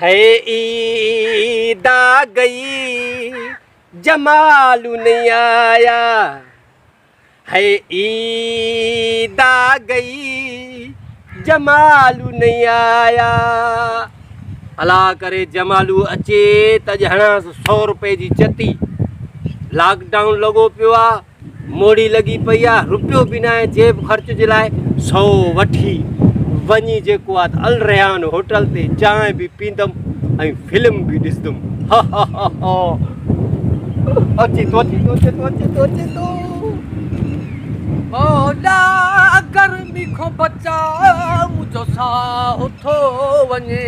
है ईद आ गई जमालू नहीं आया, है ईद आ गई जमालू नहीं आया। अला करे जमालू अचे त हणा 100 रुपए जी चती। लॉकडाउन लगो पियो आ, मोड़ी लगी पई आ, रुपयो भी ना आहे जेब ख़र्च जे लाइ। 100 वठी वञी जेको आहे अल रयान होटल ते चांहि बि पींदमि ऐं फिल्म बि ॾिसंदुमि। अचे थो अचे थो अचे थो अचे थो अचे थो। मौला गर्मी खो बचा मुझो साह थो वञे,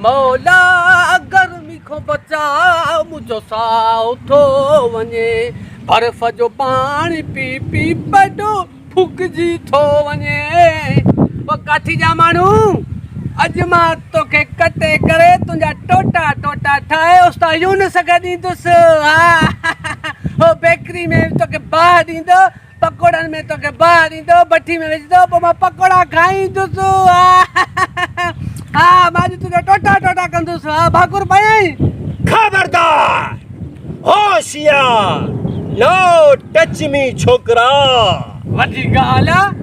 मौला गर्मी खो बचा मुझो साह थो वञे। बर्फ जो पानी पी पी पडो फुकजी थो वञे। वो काठी जा माण्हू अॼु मां तोखे कटे करे तुंहिंजा टोटा टोटा ठाहे उस्ताद यूनुस खे ॾींदुसि। हो बेकरी में तोखे बाहि ॾींदो, पकोड़नि में तोखे बाहि ॾींदो, भट्टी में विझंदो, पोइ मां पकोड़ा खाईंदुसि। हा मां अॼु तुंहिंजा टोटा टोटा कंदुसि। हा भाकुर पायई। खबरदार, होशियार, नो टच मी छोकरा। वॾी ॻाल्हि आहे,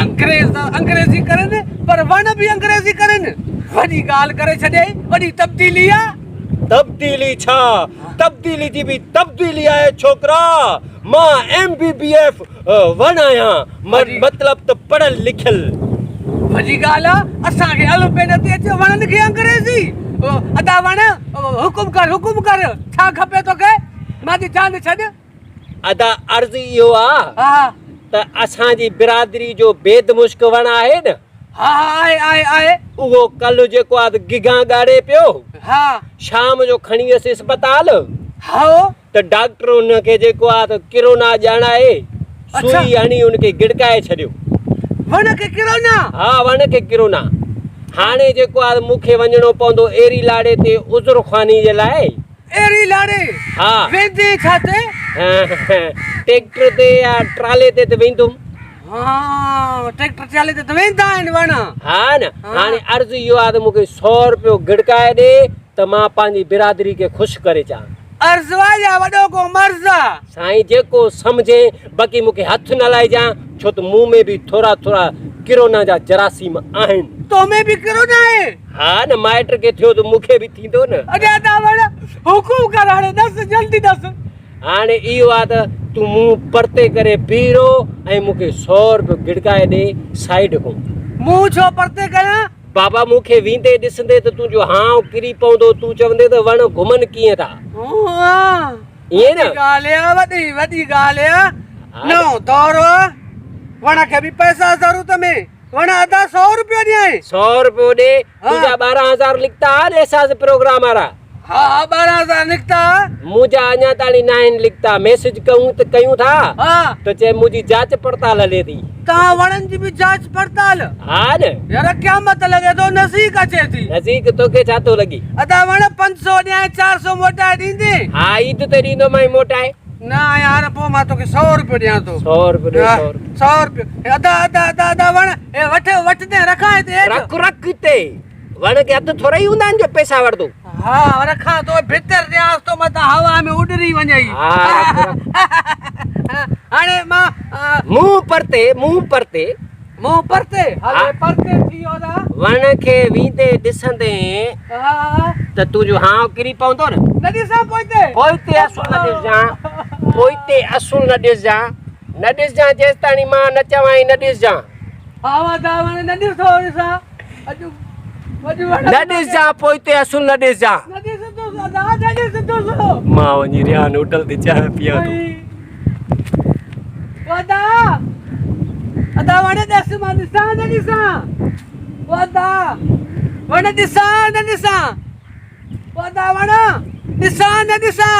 अंग्रेज़ी करनि पर वण बि अंग्रेज़ी करनि। वॾी ॻाल्हि करे छॾे, वॾी तब्दीली आहे। तब्दीली छा, तब्दीली जी भी तब्दीली आहे छोकरा। मां MBBF वन आहियां, मतलब त पढ़ियल लिखियल। वॾी ॻाल्हि आहे, असांखे अल्फ़बे नथी अचे, वणनि खे अंग्रेज़ी। अदा वण हुकुम कर छा खपे तोखे? मां थी चांद छॾ। अदा अर्ज़ इहो आहे हा त असांजी बिरादरी जो बेद मुश्क वण आहे न, हा आहे उहो कल जेको आहे गिगा ॻाड़े पियो। हा शाम जो खणी वियसि अस्पताल। हा त डॉक्टर उनखे जेको आहे त किरोना ॼाणाए सुई हणी उनखे गिड़काए छॾियो। वण खे किरोना? हा वण खे किरोना। हाणे जेको आहे मूंखे वञणो पवंदो एरी लाड़े ते उज़र ख़्वानी जे लाइ। एरी लाड़े? हा वेंदे छा ते? ट्रैक्टर ते या ट्राले ते त वेंदुमि। हाँ ट्रैक्टर ट्राले ते त वेंदा आहिनि वण। हा न, हाणे अर्ज़ु इहो आहे त मूंखे 100 रुपयो गिड़काए ॾे त मां पंहिंजी बिरादरी खे ख़ुशि करे चां। अर्ज़ु या वॾो को मर्ज़ आहे? साईं जेको सम्झे, बाक़ी मूंखे हथ न लाइजां, छो त मूं में बि थोरा थोरा किरोना जा जरासीम आहिनि। तो में बि किरोना आहे? हा न, माइट खे थियो त मूंखे बि थींदो न। अॾे अदा वण हुकुम कर, हाणे दस जल्दी दस। हाणे इहो आहे त तूं मुंहुं परते करे बीहो ऐं मूंखे 100 रुपयो गिड़काए ॾे साइड खां। मुंहुं छो परते कयां? बाबा मूंखे वींदे ॾिसंदे त तुंहिंजो हाव किरी पवंदो, तूं चवंदे त वण घुमनि कीअं था। ईअं न? ॻाल्हि आहे, वॾी ॻाल्हि आहे। नओं दौर वण खे बि पैसा ज़रूरत में, वण अदा 100 रुपयो ॾियां। 100 रुपयो ॾे, तुंहिंजा 12,000 लिखता एहसास प्रोग्राम वारा। हा 12,000 निकता। मुंहिंजा अञा ताणी न आहिनि लिखता। मैसेज कयूं था त चए मुंहिंजी जांच पड़ताल हले थी। तव्हां वणनि जी बि जांच पड़ताल? हा न यार क़यामत लॻे थो, नज़दीक अचे थी। नज़दीक तोखे छा थो लॻे? अदा वण 500 ॾियां, 400 मोटाए ॾींदे? हा ईद ते ॾींदोमांइ मोटाए। न यार पोइ मां तोखे 100 रुपयो ॾियां थो। 100 रुपयो 100 रुपयो। अदा वण वठ ते रखां हिते। रख हिते। वण खे हथ थोरा ई हूंदा आहिनि जो पैसा वठंदो। हा रखां तो भीतर ॾियांसि तो, मथां हवा में उॾरी वञे। हाणे मां मुंहुं परते हले परते थी वियो दा। वण खे वींदे ॾिसंदे त तुंहिंजो हाव किरी पवंदो न। न ॾिसां पोइते असुल न ॾिसजां, पोइते असुल न ॾिसजां जेसि ताणी मां न चवां न ॾिसजां। हा दा वण न ॾिसां अॼु न ॾिसजां, पोइते असुल न ॾिसजां। मां वञी रियान होटल ते चांहि पियां थो। अदा वण ॾिस, मां ॾिसां न ॾिसां? अदा वण ॾिसां न ॾिसां? अदा वण ॾिसां न ॾिसां?